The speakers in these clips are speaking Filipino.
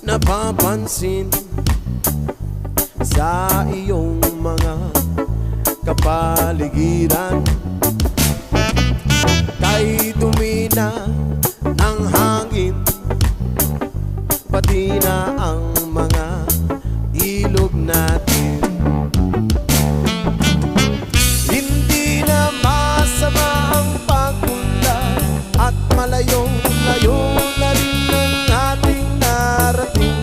napapansin sa iyong mga kapaligiran. Kay dumi na ng hangin, pati na ang mga ilog natin. Hindi na masama ang pagpunta at malayo-layo na rin ang ating narating.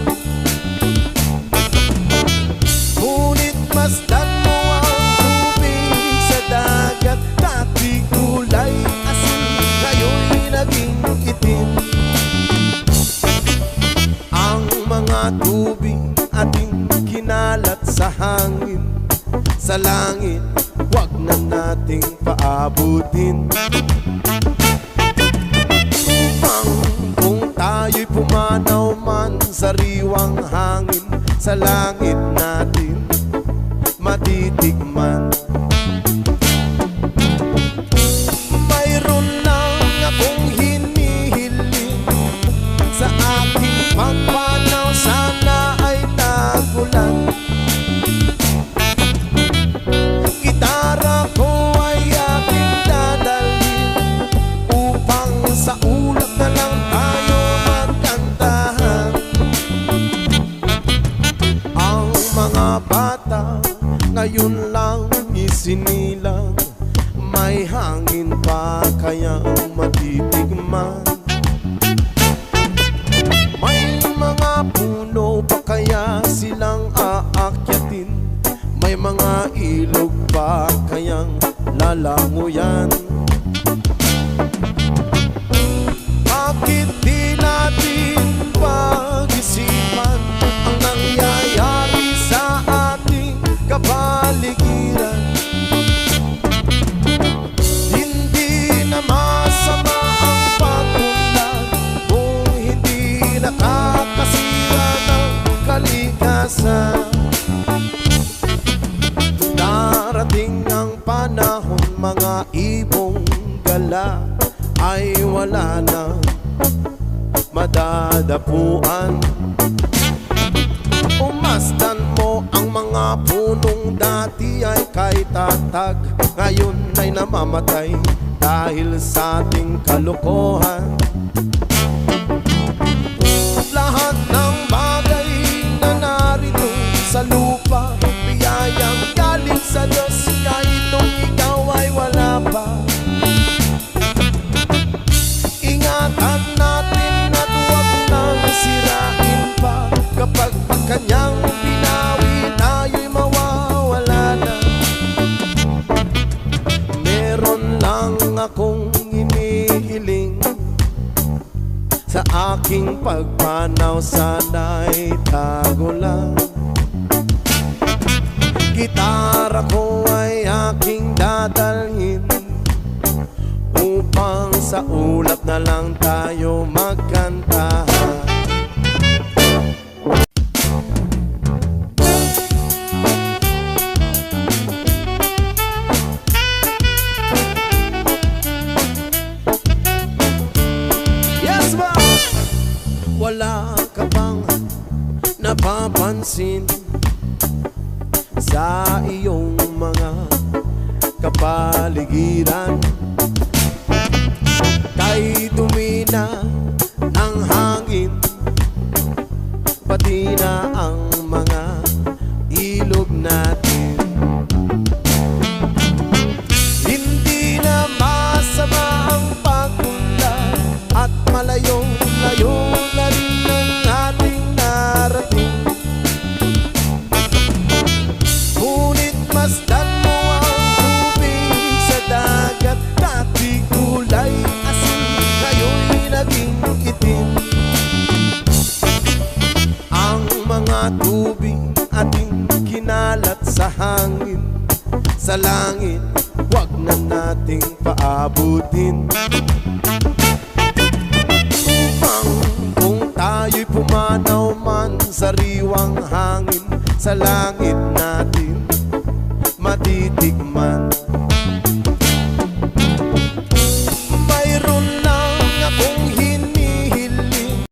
Ngunit masdan mo ang tubig sa dagat, dati kulay asin, ngayon'y naging itim. Ang mga tubig ating kinalat sa hangin, sa langit wag na nating paabutin. Kung tayo'y pumanaw man sa riwang hangin, sa langit natin matitikman. Mayroon lang akong hinihiling sa aking pagpanaw, sana ay nagulan. Gitara ko ay aking dadalhin upang sa ulap na lang tayo magkantahan. Ang mga bata ngayon lang isinilang, may hangin pa kaya matitikman. May mga puno pa kaya silang aakyatin, may mga ilog pa kayang lalanguyan. Bakit di natin pag-isipan ang nangyayari sa ating kapaligiran? Hindi na masama ang pag-unlad kung hindi nakakasira ng kalikasan. Darating ang panahon, mga ibong gala ay wala na madadapuan. Umasdan mo ang mga punong dati ay kay tatag, ngayon ay namamatay dahil sa ating kalokohan. Lahat ng bagay na narito sa lupa, biyayang galing sa Diyos, kahit nung ikaw ay wala pa. Ingatan natin at huwag nang sirain pa, kapag kanyang binawi tayo'y mawawala na. Meron lang akong inihiling sa aking pagpanaw, sana'y tago lang. Gitara ko ay aking dadalhin upang sa ulap na lang tayo magkantahan. Yes, ma! Wala ka bang napapansin sa iyong mga kapaligiran? Kay dumi na ng hangin, pati na ang mga ilog natin. Hindi na masama ang pagpunta at malayo-layo na rin ang ating narating. Ngunit masdan mo ang tubig sa dagat, dati kulay asin, ngayon'y naging itim. Ang mga tubig ating kinalat sa hangin, sa langit wag na nating paabutin. Kung tayo'y pumanaw man sa riwang hangin, sa langit natin matitikman.